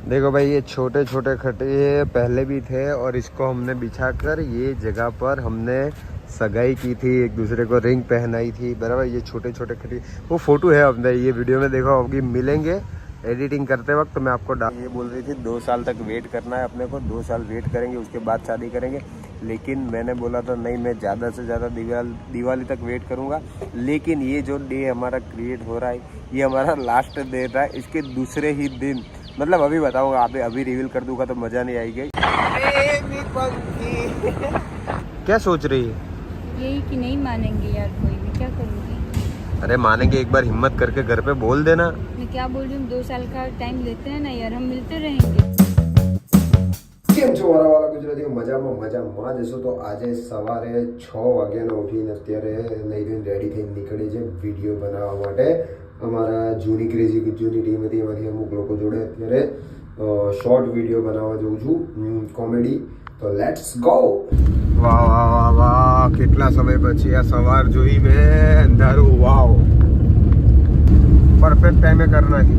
देखो भाई ये छोटे छोटे खटिए पहले भी थे और इसको हमने बिछाकर ये जगह पर हमने सगाई की थी, एक दूसरे को रिंग पहनाई थी बराबर। ये छोटे छोटे खटिए वो फोटो है अपने, ये वीडियो में देखो होगी, मिलेंगे एडिटिंग करते वक्त तो मैं आपको ये बोल रही थी 2 साल तक वेट करना है अपने को, 2 साल वेट करेंगे उसके बाद शादी करेंगे। लेकिन मैंने बोला था नहीं, मैं ज़्यादा से ज़्यादा दिवाली तक वेट करूँगा। लेकिन ये जो डे हमारा क्रिएट हो रहा है ये हमारा लास्ट डे रहा है, इसके दूसरे ही दिन मतलब अभी बताऊंगा, अभी रिवील कर दूंगा तो मजा नहीं आएगी। क्या सोच रही है? यही कि नहीं मानेंगे यार, कोई भी क्या करूँगी। अरे मानेंगे, एक बार हिम्मत करके घर पे बोल देना। मैं क्या बोल रही हूँ, 2 साल का टाइम लेते हैं ना यार, हम मिलते रहेंगे। કેમ છો મારા વાળા ગુજરાતીઓ? મજામાં જશો તો આજે સવારે 6 વાગ્યાનો ઉઠીને અત્યારે નહીં ધોઈને રેડી થઈને નીકળી છે વિડીયો બનાવવા માટે। અમારા જૂની ક્રેઝી જૂની ટીમ હતી, એમાંથી અમુક લોકો જોડે અત્યારે શોર્ટ વિડીયો બનાવવા જઉં છું કોમેડી। તો લેટ્સ ગો। વાહ વાહ વાહ વાહ, કેટલા સમય પછી આ સવાર જોઈ મેં અંધારું। વાવ, પરફેક્ટ ટાઈમે કરના છે।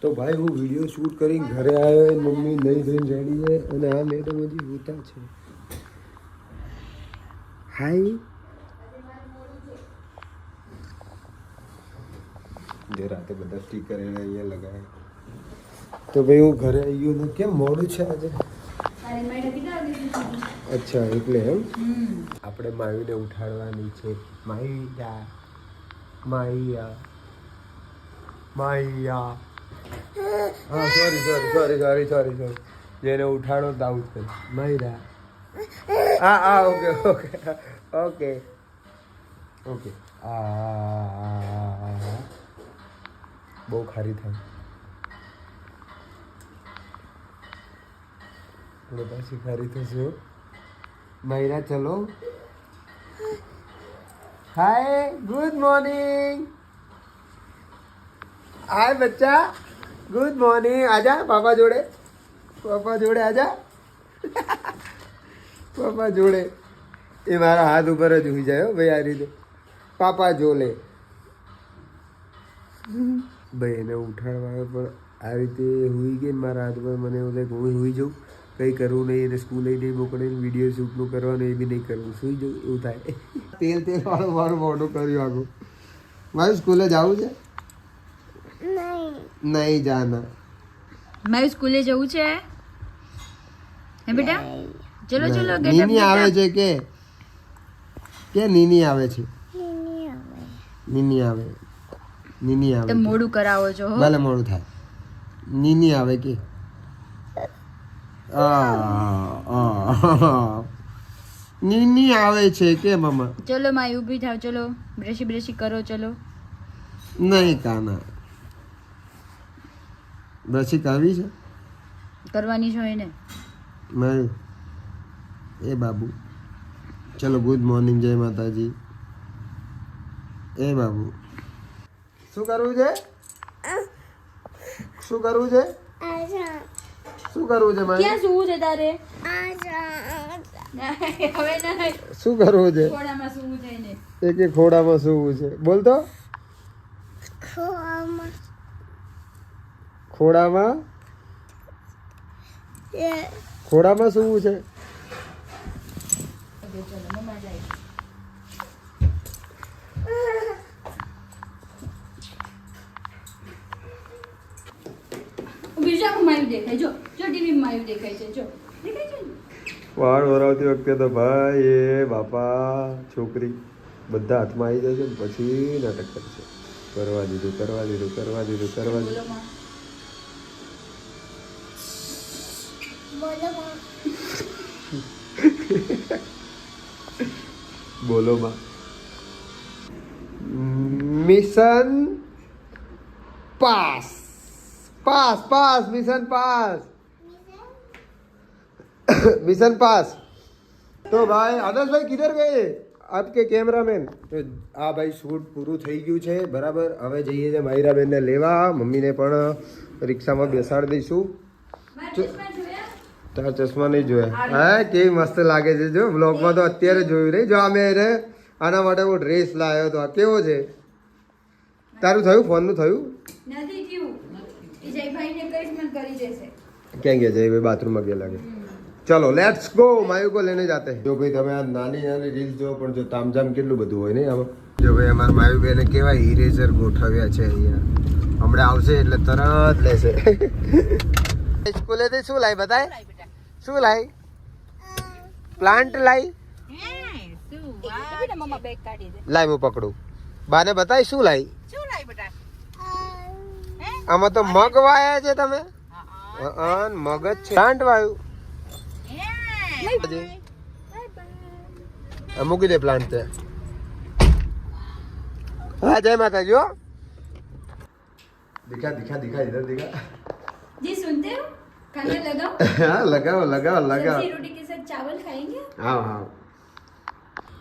तो भाई वो वीडियो शूट करी घरे आयो, मम्मी नहीं धोઈને રેડી છે અને આ મેડમ હજી હોતા છે। હાય જે રાતે બધા સ્ટીકર એને અહીંયા લગાવ્યા। તો ભાઈ હું ઘરે આવ્યો ને કેમ મોડું છે આજે? અચ્છા એટલે એમ આપણે માયુને ઉઠાડવાની છે। માયા માયા માયા, हाँ सॉरी जेने उठाड़ो तो आउट कर मायरा। हाँ ओके ओके ओके ओके बहुत खारी था पासी खारी थशे। मायरा चलो, हाय गुड मॉर्निंग। हाय बच्चा, गुड मॉर्निंग। आजा पापा जोड़े आजा पापा जोड़े। ये मारा हाथ ऊपर ज हुई जाए भाई, आ रीते पापा जोले भाई એને ઉઠાડવા પર આ રીતે હુઈ ગઈ મારા હાથ પર। મને એવું લાગે હું હુઈ જાઉં, કંઈ કરવું નહીં, એને સ્કૂલે નહીં મોકલીને વિડીયો શૂટનું કરવાનું એ બી નહીં કરવું, સુઈ જાઉં એવું થાય। તેલ વાળું મારું મોઢું કર્યું આખું। મારે સ્કૂલે જવું છે? नहीं जाना। मैं स्कूले जाऊँ छे हे बेटा, चलो चलो। नीनी आवे छे के नीनी आवे छे? नीनी आवे तो मोडू करावो छो। भले मोडू थाय, नीनी आवे के नीनी आवे छे के मामा? चलो माई ऊभी थाव, चलो ब्रशी करो, चलो। नहीं काना, ब्रशी करवी છે? કરવાની છે એને। मैं ए बाबू चलो गुड मॉर्निंग, जय माताजी। ए बाबू શું કરવું છે? શું કરવું છે? શું કરવું છે મારે? ક્યાં સૂવું છે તારે? હવે નહીં, શું કરવું છે? ખોડામાં સૂવું છે એને। એક ખોડામાં સૂવું છે, બોલ તો। ખોડામાં સૂવું છે। બીજા માયું દેખાય, જો જો ટીવી માયું દેખાય છે, જો દેખાય છે ને? વાળ વરાવતી વખતે તો ભાઈ એ બાપા છોકરી બધા હાથમાં આવી જશે ને પછી નાટક કરશે। કરવા દીધું बोलो माँ। मिशन पास मिशन पास मिशन पास। तो भाई आदर्श भाई किधर गए आपके कैमरामैन? तो आ भाई शूट पूરું થઈ ગયું છે બરાબર। હવે જઈએ છે માયરાબેનને લેવા, મમ્મીને પણ રિક્ષામાં બેસાડી દઈશું। તારા ચશ્મા નહીં જોયા? હા કેવી મસ્ત લાગે છે, જો બ્લોગમાં તો અત્યારે જોયું નહીં। જો અમે એને આના માટે હું ડ્રેસ લાવ્યો હતો, આ કેવો છે? તારું થયું ફોનનું થયું નથી થયું એ જયભાઈને કહીશ મને કરી દેશે ક્યાં ગયા જય ભાઈ બાથરૂમમાં ગયા લાગે ચલો લેટ્સ ગો માયુ કો લેને જાતે જો ભાઈ તમે આ નાની નાની રીલ્સ જો પણ જો તામઝામ કેટલું બધું હોય ને આમાં જો ભાઈ અમારા માયુ બેને કેવા ઇરેઝર ગોઠવ્યા છે અહીંયા હમણાં આવશે એટલે તરત લેશે સ્કૂલેથી શું લાઈ બતાય શું લાઈ પ્લાન્ટ લાઈ મમ્મા બેગ કાઢી દે લાઈ હું પકડું બાને બતાય શું લાઈ આમાં તો મગ વાયા છે તમે મગ જ છે પ્લાન્ટ વાયું મૂકી દે પ્લાન્ટ તે હા જય માતાજી હો दिखा दिखा दिखा इधर दिखा जी सुनते हो खाना लगाओ हाँ लगाओ लगाओ लगाओ सब्जी रोटी के साथ चावल खाएंगे હા હા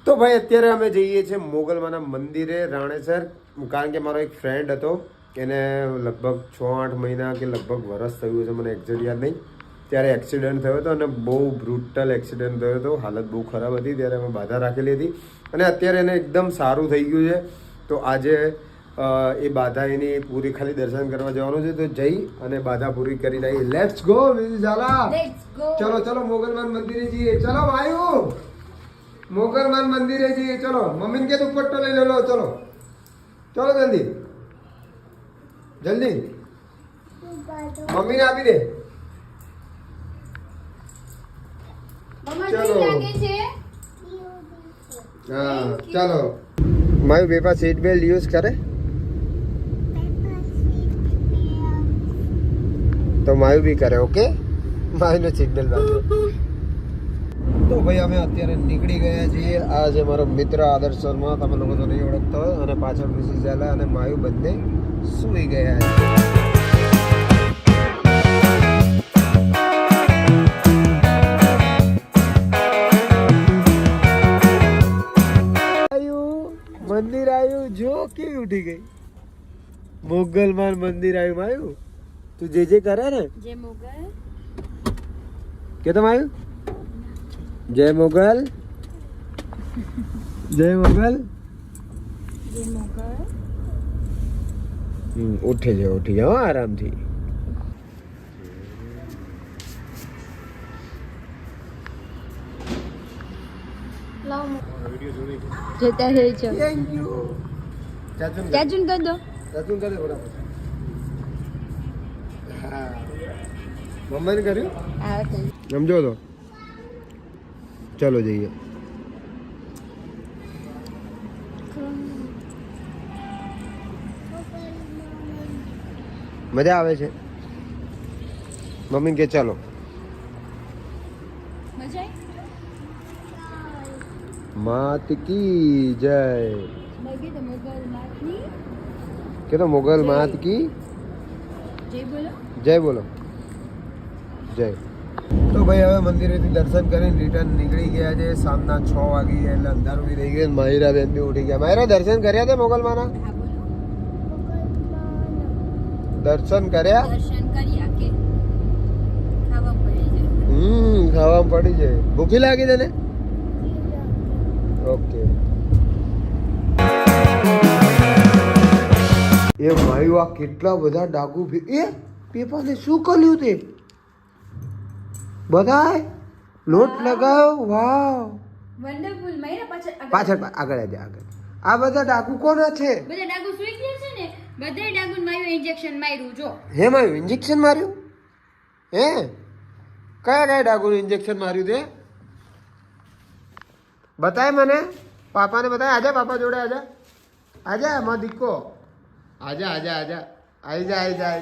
તો ભાઈ અત્યારે અમે જઈએ છીએ મોગલમાના મંદિરે રાણેસર કારણ કે મારો એક ફ્રેન્ડ હતો એને લગભગ 6-8 મહિના કે લગભગ વરસ થયું છે મને એક્ઝેક્ટ યાદ નહીં ત્યારે એક્સિડન્ટ થયો હતો અને બહુ બ્રુટલ એક્સિડન્ટ થયો હતો હાલત બહુ ખરાબ હતી ત્યારે અમે બાધા રાખેલી હતી અને અત્યારે એને એકદમ સારું થઈ ગયું છે તો આજે એ બાધા એની પૂરી ખાલી દર્શન કરવા જવાનું છે તો જઈ અને બાધા પૂરી કરી આવી લેટ્સ ગો ઝાલા ચલો ચલો મોગલમાન મંદિરે જઈએ ચલો માયુ મોગલમાન મંદિરે જઈએ ચલો મમ્મીને કે દુપટ્ટો લઈ લો ચલો ચલો જલ્દી જલ્દી મમ્મીને આપી દે ચલો હા ચલો માયુ બેપા સીટ બેલ્ટ યુઝ કરે તો માયુ બી કરે ઓકે માયુનો સીટ બેલ્ટ બાંધો તો ભાઈ અમે અત્યારે નીકળી ગયા છીએ આ છે મારો મિત્ર આદર્શ શર્મા તમે લોકો તો નહીં ઓળખતા હોય અને પાછળ મિસિસ ઝાલા અને માયુ બંને સૂઈ ગયા છે મંદિર આવ્યું જો કેવી ઉઠી ગઈ મોગલમાન મંદિર આવ્યું માયુ તું જે કરે ને जय मोगल કે તમે આવ્યું જય મોગલ જય મોગલ जय मोगल ઉઠી જાઓ આરામથી જતા રહે છો થેન્ક યુ ચાચુન ચાચુન કર દો ચાચુન કરે બરાબર હા મમ્મીને કર્યું આ તો સમજો તો ચલો જઈએ મજા આવે છે મમ્મી કે ચાલો મજા માત કી જય આવી તો મોગલ માતની કે તો મોગલ માત કી જય બોલો જય બોલો જય તો ભાઈ હવે મંદિરેથી દર્શન કરીને રિટર્ન નીકળી ગયા છે સાંજના 6 વાગી ગયા એટલે અંધારું બી થઈ ગયું માહિરા બેન બી ઉઠી ગયા માહિરા દર્શન કર્યા તે મોગલમાના હા બોલો દર્શન કર્યા દર્શન કર્યા કે ખાવા પડી જાય ખાવામાં પડી જાય ભૂખી લાગી તને ઓકે એ ભાઈ આ કેટલા બધા ડાકુ એ પેપાને શું કર્યું તે બધાય લોટ લગાવ્યો વાવ વન્ડરફુલ માયરા પાછળ પાછળ આગળ આગળ આ બધા ડાકુ કોના છે બધા ડાગુ સુઈ ગયા છે ને બધાય ડાગુન માયું ઇન્જેક્શન માર્યું જો હે મારું ઇન્જેક્શન માર્યું હે કયા ડાકુનું ઇન્જેક્શન માર્યું તે બતાય મને પાપાને બતાય આજા પાપા જોડે આજા આજા માં દીકો આજા આજા આજા આઈ જા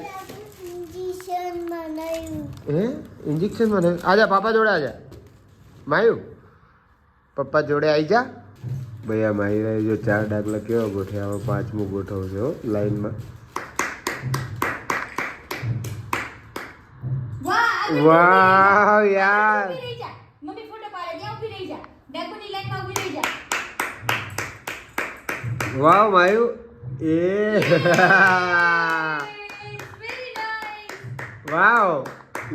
હે ઇન્જેક્શન મને આજા પાપા જોડે આજા માયુ પપ્પા જોડે આવી જા ભાઈ આ માયુ જો 4 ડાકલા કેવા ગોઠવ્યા હવે 5મું ગોઠવશે હો લાઈનમાં વાહ યાર મમ્મી ફોટો પાડે ત્યાં ઊભી રહી જા ડાકુની લાઈનમાં ઊભી રહી જા વાહ માયુ એ વેરી નાઇસ વાવ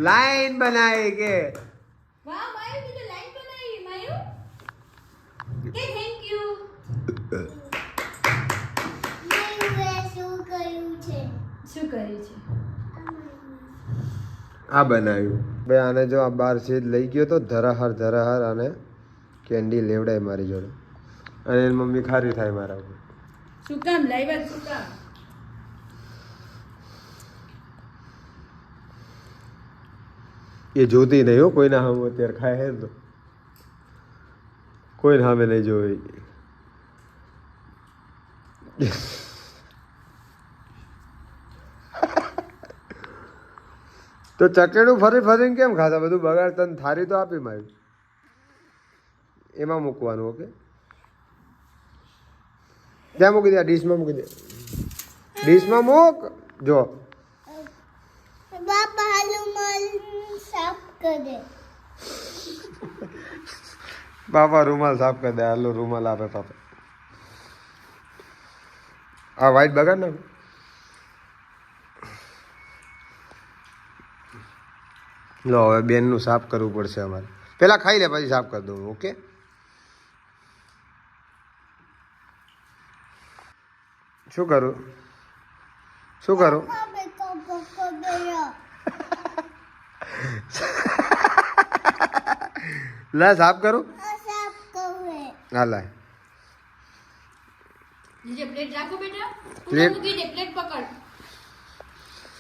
લાઈન બનાવી કે વાહ માયુ કી તો લાઈન બનાવી માયુ કે થેન્ક યુ શું કરે છે? આ બનાવ્યું ભાઈ. આને જો આ બાર છે લઈ ગયો તો ધરાહર આને કેન્ડી લેવડાય મારી જોડે, અને એની મમ્મી ખારી થાય મારા ઉપર. શું કામ લાવ્યા? શું કામ? એ જોતી નહીં હો કોઈના સામે. અત્યારે ખાય હે તો કોઈને સામે નહીં જોવે. તો ચકેડું ફરી ફરીને કેમ ખાતા? બધું બગાડ. તને થારી તો આપી મારી, એમાં મૂકવાનું. ઓકે, ત્યાં મૂકી દે, ડીશમાં મૂકી દે. ડીશમાં મૂક. જો બાપા રૂમાલ સાફ કરે. બાપા રૂમાલ સાફ કરી દે. હાલો રૂમાલ આપે પાપા. આ વ્હાઈટ બગાડ ને. લો હવે બેનનું સાફ કરવું પડશે અમારે. પેલા ખાઈ લે પછી સાફ કરી દઉં. ઓકે, શું કરું? શું કરું? લા સાફ કરું. હા લાય. નીચે પ્લેટ રાખો બેટા. પ્લેટ મૂકી દે. પ્લેટ પકડ.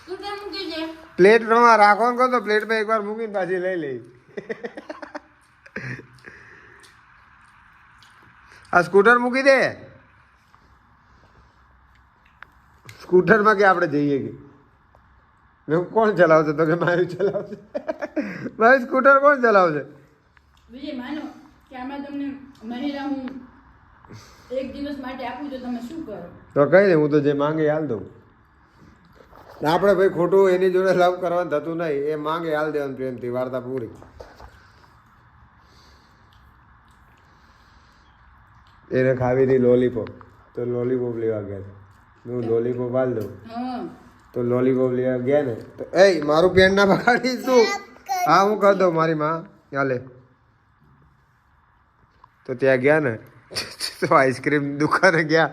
સ્કૂટર મૂકી દે. પ્લેટમાં રાખવાનું કહો તો પ્લેટમાં એકવાર મૂકીને પાછી લઈ લઈ. આ સ્કૂટર મૂકી દે. સ્કૂટરમાં કે આપણે જઈએ કે મેં કોણ ચલાવશે? તો કે મારું ચલાવશે. મારું સ્કૂટર કોણ ચલાવશે? વિજય માનો કે આમાં તમને મહિલા હું એક દિવસ માટે આપું તો તમે શું કરો? તો કઈ દે, હું તો જે માંગે હાલ દઉં. આપણે ભાઈ ખોટું એની જોડે લવ કરવાનું થતું નહીં. એ માંગે હાલ દેવાનું પ્રેમથી. વાર્તા પૂરી. એને ખાવી હતી લોલીપોપ, તો લોલીપોપ લેવા ગયા છે. હું લોલીપોપ હાલ દઉં. હા, તો લોલીપોપ લેવા ગયા ને તો એ મારું પેન ના પકડીશ તું. હા હું કરી દઉં. મારી માં ચાલે તો ત્યાં ગયા ને તો આઈસ્ક્રીમ દુકાને ગયા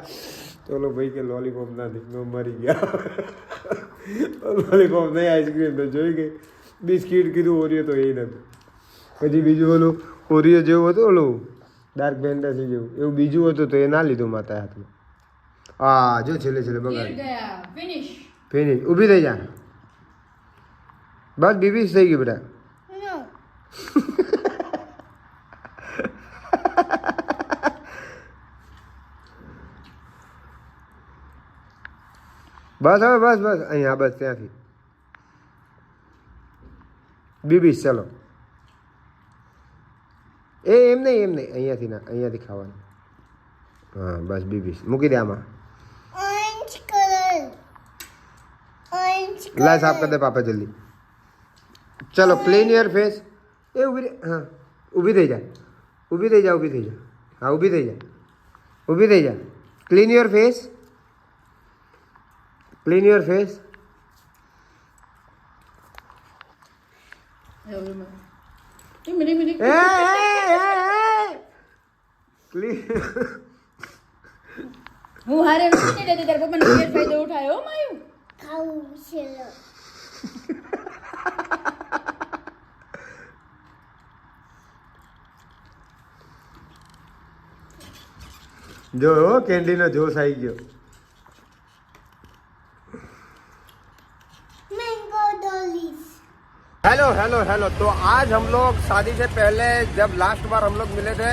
તો ઓલો ભાઈ કે લોલીપોપ નથી. મેં મરી ગયા. લોલીપોપ નહીં, આઈસ્ક્રીમ તો જોઈ ગઈ. બિસ્કીટ કીધું, ઓરિયો તો એ નતું. પછી બીજું ઓલું ઓરિયો જેવું હતું, ઓલું ડાર્ક ફેન્ટસી જેવું, એવું બીજું હતું તો એ ના લીધું માતા હાથમાં. હા જો છેલ્લે બગાડ ગયા. ફિનિશ. ફિનિશ. ઊભી થઈ જા. બસ બીબી થઈ ગઈ બેટા. બસ હવે બસ અહીંયા બસ ત્યાંથી બીબીસ. ચલો એમ નહીં અહીંયાથી ના, અહીંયાથી ખાવાનું. હા બસ બીબીસ મૂકી દે આમાં. લાય સાફ કરી દે પાપા જલ્દી. ચલો ક્લીન યોર ફેસ. એ ઊભી રહે. હા ઊભી થઈ જા. હા ઊભી થઈ જા. Clean your face. Clean your face. હું હારે નથી લેતી. તારા પપ્પાનો ગેરફાયદો ઉઠાયો હો માયું. ખાવું છે. જો કેન્ડીનો જોશ આવી ગયો. Mango Dolly's. हेलो. तो आज हम लोग शादी से पहले जब लास्ट बार हम लोग मिले थे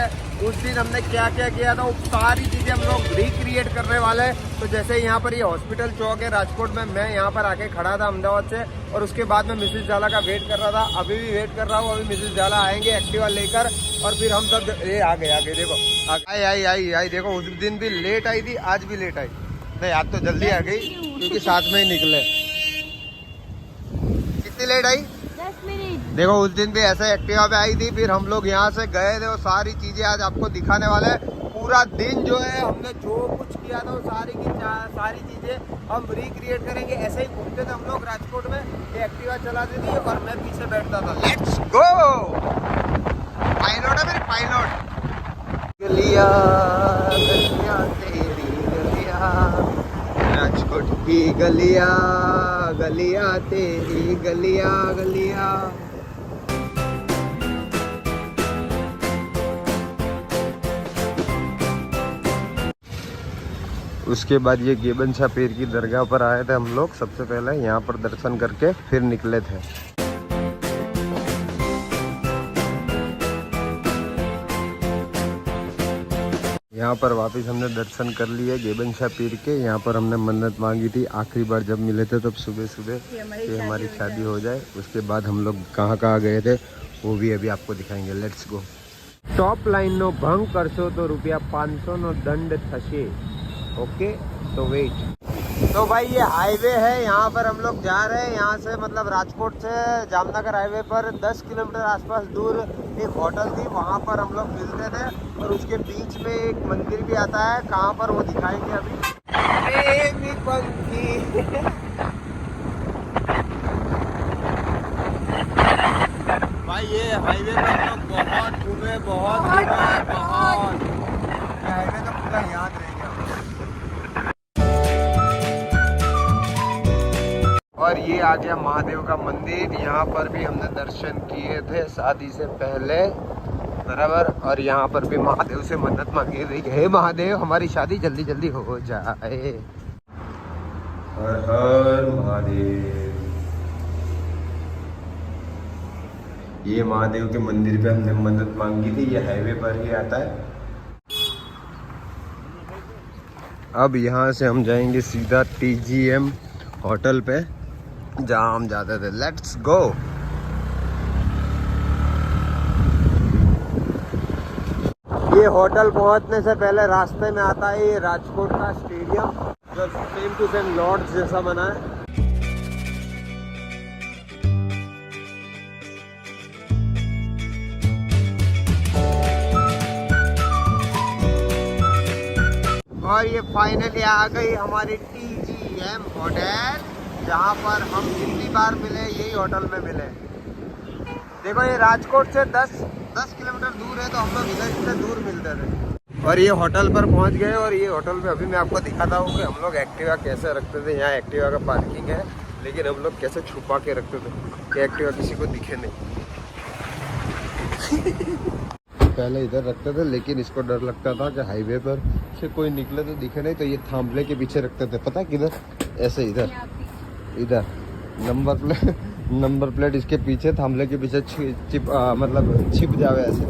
उस दिन हमने क्या क्या किया था वो सारी चीजें हम लोग रिक्रिएट करने वाले हैं. तो जैसे यहाँ पर ये हॉस्पिटल चौक है राजकोट में, मैं यहाँ पर आके खड़ा था अहमदाबाद से, और उसके बाद में मिसेस जाला का वेट कर रहा था. अभी भी वेट कर रहा हूँ. अभी मिसेस जाला आएंगे एक्टिवा लेकर और फिर हम सब ये आ गए देखो आई देखो. उस दिन भी लेट आई थी, आज भी लेट आई. नहीं आज तो जल्दी आ गई क्योंकि साथ में ही निकले. कितनी लेट आई? 10 मिनट. देखो उस दिन भी ऐसे एक्टिवा पे आई थी, फिर हम लोग यहाँ से गए थे. वो सारी चीजें आज आपको दिखाने वाले हैं. पूरा दिन जो है हमने जो कुछ किया था वो सारी चीजें हम रिक्रिएट करेंगे. ऐसे ही घूमते थे हम लोग राजकोट में. ये एक्टिवा चलाती थी और मैं पीछे बैठता था. Let's go. पायलट है मेरी पायलट. गलिया गलिया तेरी गलिया राजकोट. की गलियां गलियां तेरी गलियां गलियां। उसके बाद ये गेबन शाह पीर की दरगाह पर आए थे हम लोग। सबसे पहले यहाँ पर दर्शन करके फिर निकले थे। यहाँ पर वापस हमने दर्शन कर लिए गेबन शाह पीर के। यहाँ पर हमने मन्नत मांगी थी आखिरी बार जब मिले थे, तब सुबह सुबह कि हमारी शादी हो जाए। उसके बाद हम लोग कहाँ कहाँ गए थे वो भी अभी आपको दिखाएंगे। Let's go. टॉप लाइन नो भंग करशो तो ₹500 नो दंड थशे। ओके तो वेट। तो भाई ये हाईवे है, यहाँ पर हम लोग जा रहे हैं। यहाँ से मतलब राजकोट से जामनगर हाईवे पर 10 किलोमीटर आसपास दूर एक होटल थी, वहाँ पर हम लोग मिलते थे। और उसके बीच में एक मंदिर भी आता है, कहाँ पर वो दिखाएंगे अभी। भाई ये हाईवे पर हम लोग बहुत घूमे, बहुत हाईवे तो पूरा याद रह गया। और ये आ गया महादेव का मंदिर। यहाँ पर भी हमने दर्शन किए थे शादी से पहले, बराबर। और यहाँ पर भी महादेव से मन्नत मांगी थी, हे महादेव हमारी शादी जल्दी जल्दी हो जाए। हर हर महादेव। ये महादेव के मंदिर पे हमने मन्नत मांगी थी। ये हाईवे पर ही आता है। अब यहाँ से हम जाएंगे सीधा TGM होटल पे जहाँ हम जाते थे। Let's go. ये होटल पहुँचने से पहले रास्ते में आता है ये राजकोट का स्टेडियम, जो सेम टू सेम लॉर्ड्स जैसा बना है। और ये फाइनली आ गई हमारी TGM होटल, जहाँ पर हम जितनी बार मिले यही होटल में मिले। देखो ये राजकोट से 10 किलोमीटर दूर है, तो हम लोग इधर से दूर मिलते थे। और ये होटल पर पहुँच गए। और ये होटल में अभी मैं आपको दिखाता हूँ कि हम लोग एक्टिवा कैसे रखते थे। यहाँ एक्टिवा का पार्किंग है, लेकिन हम लोग कैसे छुपा के रखते थे कि एक्टिवा किसी को दिखे नहीं। पहले इधर रखते थे, लेकिन इसको डर लगता था कि हाईवे पर से कोई निकले तो दिखे नहीं, तो ये थांबले के पीछे रखते थे। पता है किधर? ऐसे इधर नंबर प्लेट इसके पीछे, थांबले के पीछे मतलब छिप जावे ऐसे।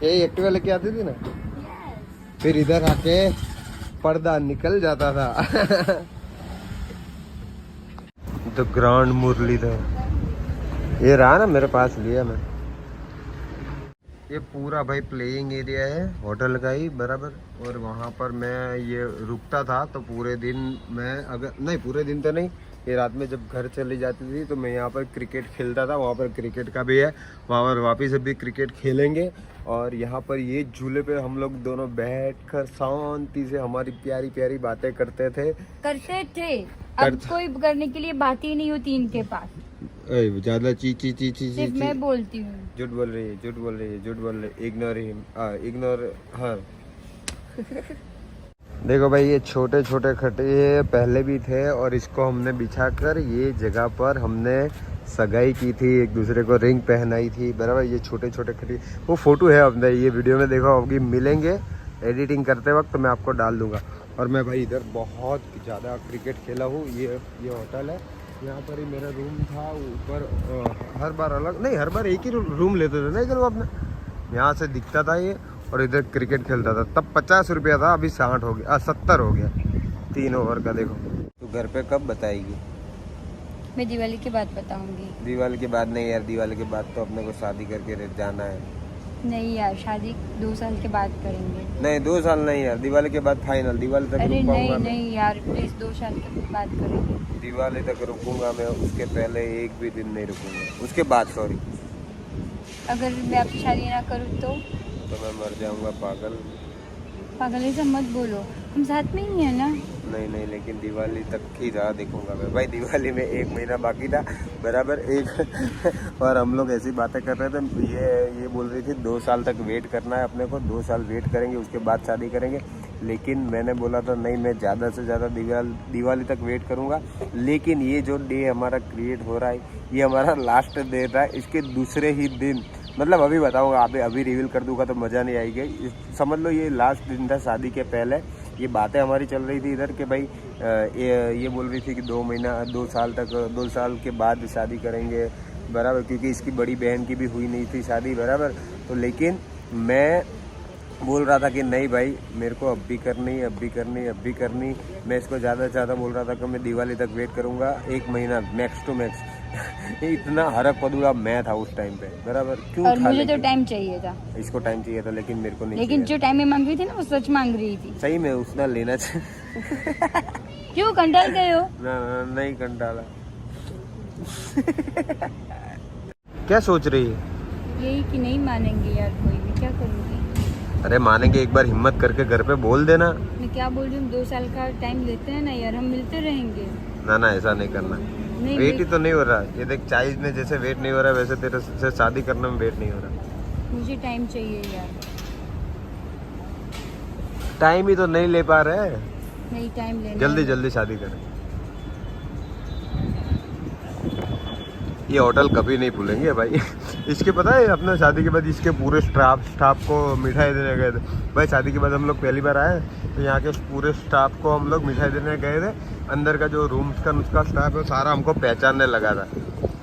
यही एक्टिवा लेके आती थी ना। फिर इधर आके पर्दा निकल जाता था। द ग्रांड मुरलीधर ये रहा ना मेरे पास, लिया मैं। ये पूरा भाई प्लेइंग एरिया है होटल का ही, बराबर। और वहाँ पर मैं ये रुकता था, तो पूरे दिन मैं पूरे दिन तो नहीं, ये रात में जब घर चली जाती थी तो मैं यहाँ पर क्रिकेट खेलता था। वहाँ पर क्रिकेट का भी है, वहाँ पर वापस अभी क्रिकेट खेलेंगे। और यहाँ पर ये झूले पे हम लोग दोनों बैठकर शांति से हमारी प्यारी प्यारी बातें करते थे। अब कोई करने के लिए बात ही नहीं होती इनके पास। ज्यादा ची मैं बोलती हूँ। झूठ बोल रही है। Ignore her. देखो भाई ये छोटे छोटे खटिए पहले भी थे, और इसको हमने बिछाकर ये जगह पर हमने सगाई की थी, एक दूसरे को रिंग पहनाई थी, बराबर। ये छोटे छोटे खटिए, वो फोटो है अपने, ये वीडियो में देखो होगी, मिलेंगे एडिटिंग करते वक्त तो मैं आपको डाल दूंगा। और मैं भाई इधर बहुत ज़्यादा क्रिकेट खेला हूँ। ये होटल है, यहाँ पर ही मेरा रूम था ऊपर। हर बार हर बार एक ही रूम लेते थे, लेकिन वो अपने यहाँ से दिखता था ये, और इधर क्रिकेट खेलता था। तब 50 रुपया था, अभी 60 हो गया, 70 हो गया 3 ओवर का। देखो तो घर पे कब बताएगी? मैं दिवाली के बाद बताऊंगी। दिवाली के बाद नहीं यार, दिवाली के बाद तो अपने को शादी करके जाना है। नहीं यार, शादी 2 साल के बाद करेंगे। नहीं 2 साल नहीं यार, दिवाली के बाद फाइनल। दिवाली तक अरे रुकूंगा नहीं यार, प्लीज 2 साल के बाद करेंगे। दिवाली तक रुकूंगा मैं, उसके पहले एक भी दिन नहीं रुकूंगा। उसके बाद सॉरी, अगर मैं आपकी शादी ना करूँ तो मैं मर जाऊंगा। पागल ऐसा मत बोलो, हम साथ में ही है ना। नहीं, लेकिन दिवाली तक ही राह देखूंगा मैं भाई। दिवाली में 1 महीना बाकी था, बराबर एक। और हम लोग ऐसी बातें कर रहे थे, ये बोल रही थी 2 साल तक वेट करना है अपने को, 2 साल वेट करेंगे उसके बाद शादी करेंगे। लेकिन मैंने बोला था नहीं, मैं ज़्यादा से ज़्यादा दिवाली तक वेट करूँगा। लेकिन ये जो डे हमारा क्रिएट हो रहा है, ये हमारा लास्ट डे था। इसके दूसरे ही दिन, मतलब अभी बताऊँगा, अभी रिवील कर दूँगा तो मज़ा नहीं आएगी। समझ लो ये लास्ट दिन था शादी के पहले। ये बातें हमारी चल रही थी इधर कि भाई ये बोल रही थी कि 2 साल के बाद शादी करेंगे, बराबर, क्योंकि इसकी बड़ी बहन की भी हुई नहीं थी शादी, बराबर। तो लेकिन मैं बोल रहा था कि नहीं भाई, मेरे को अब भी करनी। मैं इसको ज़्यादा से ज़्यादा बोल रहा था कि मैं दिवाली तक वेट करूँगा, 1 महीना मैक्स टू मैक्स। इतना हरक पदुआ मैं था उस टाइम पे, बराबर। क्यों और था, मुझे तो टाइम चाहिए था। इसको टाइम चाहिए था, लेकिन मेरे को नहीं। लेकिन जो टाइम में मांग रही थी ना, वो सच मांग रही थी। सही में उसने लेना चाहिए। क्यों कंटाल गए हो? नहीं कंटाला। क्या सोच रही है? यही कि नहीं मानेंगे यार कोई भी, क्या करूँगी? अरे मानेंगे, एक बार हिम्मत करके घर पे बोल देना। मैं क्या बोल रही हूँ, 2 साल का टाइम लेते हैं ना यार, हम मिलते रहेंगे। ना ऐसा नहीं करना। नहीं, वेट ही तो नहीं हो रहा। ये देख, चाइल्ड में जैसे वेट नहीं हो रहा, वैसे तेरे से शादी करने में वेट नहीं हो रहा। मुझे टाइम चाहिए यार। टाइम ही तो नहीं ले पा रहे। नहीं, टाइम लेना। जल्दी शादी करें। ये होटल कभी नहीं भूलेंगे भाई। इसके पता है, अपना शादी के बाद इसके पूरे स्टाफ को मिठाई देने गए थे भाई। शादी के बाद हम लोग पहली बार आए, तो यहाँ के पूरे स्टाफ को हम लोग मिठाई देने गए थे। अंदर का जो रूम्स का उसका स्टाफ है, सारा हमको पहचानने लगा था।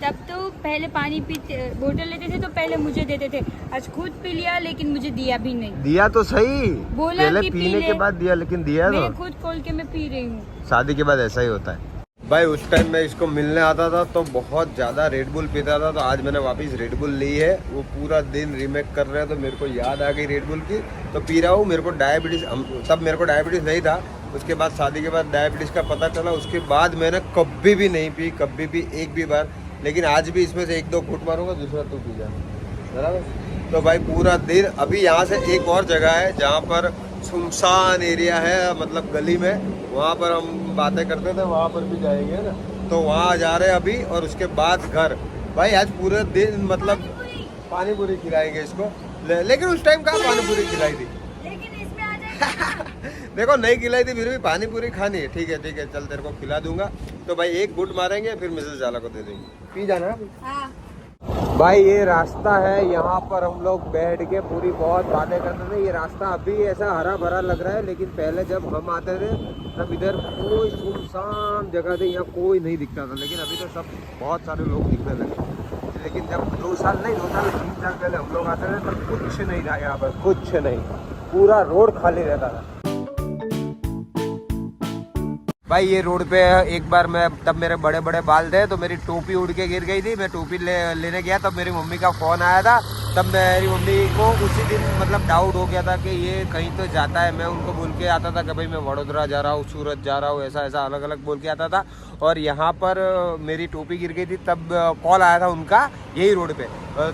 तब तो पहले पानी पीते, बोतल लेते थे तो पहले मुझे देते थे। आज खुद पी लिया, लेकिन मुझे दिया भी नहीं। दिया तो सही, बोला पहले कि पीने के बाद दिया, लेकिन दिया तो। मैं खुद खोल के मैं पी रही हूँ। शादी के बाद ऐसा ही होता है भाई। उस टाइम मैं इसको मिलने आता था तो बहुत ज़्यादा रेड बुल पीता था, तो आज मैंने वापस रेड बुल ली है। वो पूरा दिन रीमेक कर रहे हैं, तो मेरे को याद आ गई रेड बुल की, तो पी रहा हूँ। मेरे को डायबिटीज़, तब मेरे को डायबिटीज़ नहीं था। उसके बाद शादी के बाद डायबिटीज़ का पता चला, उसके बाद मैंने कभी भी नहीं पी, कभी भी एक भी बार। लेकिन आज भी इसमें से 1-2 घूंट मारूंगा, दूसरा तू पी जाना, बराबर। तो भाई पूरा दिन, अभी यहाँ से एक और जगह है जहाँ पर सुनसान एरिया है, मतलब गली में, वहाँ पर हम बातें करते थे, वहाँ पर भी जाएंगे ना। तो वहाँ जा रहे हैं अभी, और उसके बाद घर। भाई आज पूरे दिन मतलब पानी पूरी खिलाएंगे इसको। लेकिन उस टाइम कहाँ पानी पूरी खिलाई थी? लेकिन इसमें आ जाएगा। देखो नहीं खिलाई थी, फिर भी पानी पूरी खानी है। ठीक है चल, तेरे को खिला दूंगा। तो भाई 1 गुट मारेंगे, फिर मिसेस जाला को दे देंगे, पी जाना। हाँ। भाई ये रास्ता है, यहाँ पर हम लोग बैठ के पूरी बहुत बातें करते थे। ये रास्ता अभी ऐसा हरा भरा लग रहा है, लेकिन पहले जब हम आते थे तब इधर कोई सुनसान जगह थी, यहाँ कोई नहीं दिखता था। लेकिन अभी तो सब बहुत सारे लोग दिखने लगे। लेकिन जब 2 साल 3 साल पहले हम लोग आते थे तब कुछ नहीं था यहाँ पर, कुछ नहीं, पूरा रोड खाली रहता था। भाई ये रोड पे एक बार मैं, तब मेरे बड़े बड़े बाल थे, तो मेरी टोपी उड़ के गिर गई थी। मैं टोपी लेने गया, तब मेरी मम्मी का फ़ोन आया था। तब मेरी मम्मी को उसी दिन मतलब डाउट हो गया था कि ये कहीं तो जाता है। मैं उनको बोल के आता था कि भाई मैं वडोदरा जा रहा हूँ, सूरत जा रहा हूँ, ऐसा अलग अलग बोल के आता था। और यहाँ पर मेरी टोपी गिर गई थी, तब कॉल आया था उनका यही रोड पे।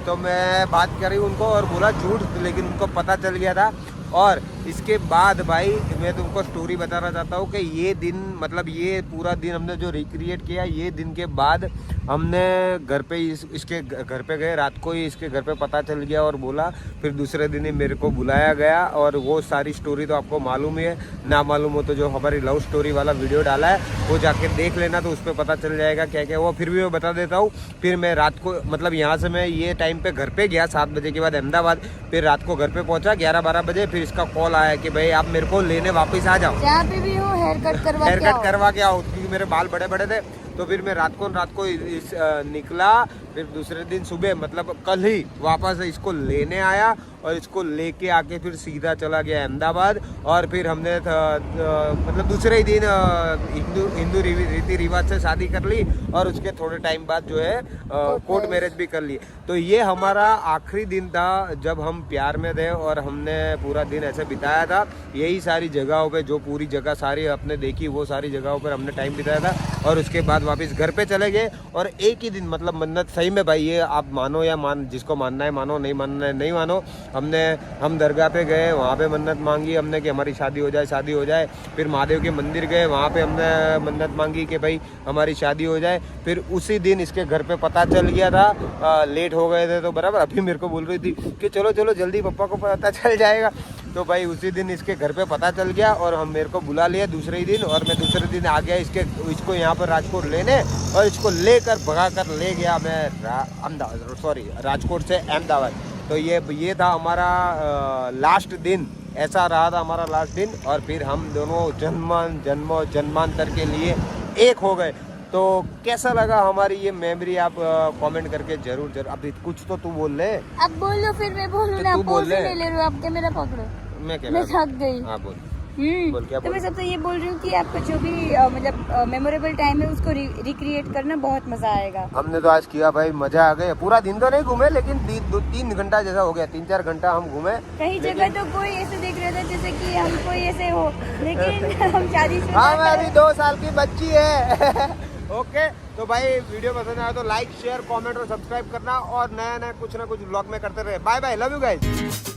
तो मैं बात करी उनको और बोला झूठ, लेकिन उनको पता चल गया था। और इसके बाद भाई मैं तुमको स्टोरी बताना चाहता हूँ कि ये दिन, मतलब ये पूरा दिन हमने जो रिक्रिएट किया, ये दिन के बाद हमने घर पे इसके घर पे गए। रात को ही इसके घर पे पता चल गया और बोला। फिर दूसरे दिन ही मेरे को बुलाया गया, और वो सारी स्टोरी तो आपको मालूम ही है। ना मालूम हो तो जो हमारी लव स्टोरी वाला वीडियो डाला है वो जाके देख लेना, तो उस पर पता चल जाएगा क्या क्या वो। फिर भी मैं बता देता हूँ। फिर मैं रात को, मतलब यहाँ से मैं ये टाइम पे घर पे गया 7 बजे के बाद अहमदाबाद। फिर रात को घर पे पहुँचा 11-12 बजे। फिर इसका कॉल आया कि भाई आप मेरे को लेने वापस आ जाओ, जहाँ पे भी हो हेयर कट करवा के आओ, क्योंकि मेरे बाल बड़े बड़े थे। तो फिर मैं रात को निकला। फिर दूसरे दिन सुबह, मतलब कल ही वापस इसको लेने आया, और इसको लेके आके फिर सीधा चला गया अहमदाबाद। और फिर हमने मतलब दूसरे ही दिन हिंदू रीति रिवाज से शादी कर ली, और उसके थोड़े टाइम बाद जो है कोर्ट मैरिज भी कर ली। तो ये हमारा आखिरी दिन था जब हम प्यार में थे, और हमने पूरा दिन ऐसे बिताया था। यही सारी जगहों पे, जो पूरी जगह सारी आपने देखी, वो सारी जगहों पर हमने टाइम बिताया था। और उसके बाद वापस घर पे चले गए। और एक ही दिन, मतलब मन्नत, सही में भाई ये आप मानो या जिसको मानना है मानो, नहीं मानना है नहीं मानो। हम दरगाह पे गए, वहाँ पे मन्नत मांगी हमने कि हमारी शादी हो जाए। फिर महादेव के मंदिर गए, वहाँ पे हमने मन्नत मांगी कि भाई हमारी शादी हो जाए। फिर उसी दिन इसके घर पे पता चल गया था। लेट हो गए थे तो बराबर, अभी मेरे को बोल रही थी कि चलो जल्दी, पापा को पता चल जाएगा। तो भाई उसी दिन इसके घर पे पता चल गया और हम मेरे को बुला लिया दूसरे ही दिन, और मैं दूसरे दिन आ गया इसको यहाँ पर राजकोट लेने, और इसको लेकर भगा कर ले गया मैं राजकोट से अहमदाबाद। तो ये था हमारा लास्ट दिन, ऐसा रहा था हमारा लास्ट दिन, और फिर हम दोनों जन्मांतर के लिए एक हो गए। तो कैसा लगा हमारी ये मेमोरी, आप कमेंट करके जरूर अभी कुछ तो तू बोल ले। अब बोलो फिर मैं बोलूँ ना, तू बोल ले। ले ले रहे हो आप, कैमरा पकड़ो। मैं क्या मैं थक गई। हाँ बोल। बोल क्या तो बोल? मैं सबसे ये बोल रही हूँ कि आपको जो भी मतलब मेमोरेबल टाइम है उसको रिक्रिएट करना बहुत मजा आएगा। हमने तो आज किया भाई, मजा आ गया। पूरा दिन तो नहीं घूमे, लेकिन 3 घंटा जैसा हो गया, 3-4 घंटा हम घूमे। कई जगह तो कोई ऐसे देख रहा था जैसे कि हम कोई ऐसे हो, लेकिन हम शादी से हाँ मैं अभी 2 साल की बच्ची है। ओके, तो भाई वीडियो पसंद आया तो लाइक शेयर कमेंट और सब्सक्राइब करना, और नया कुछ ना कुछ ब्लॉग में करते रहे। Bye bye, love you guys.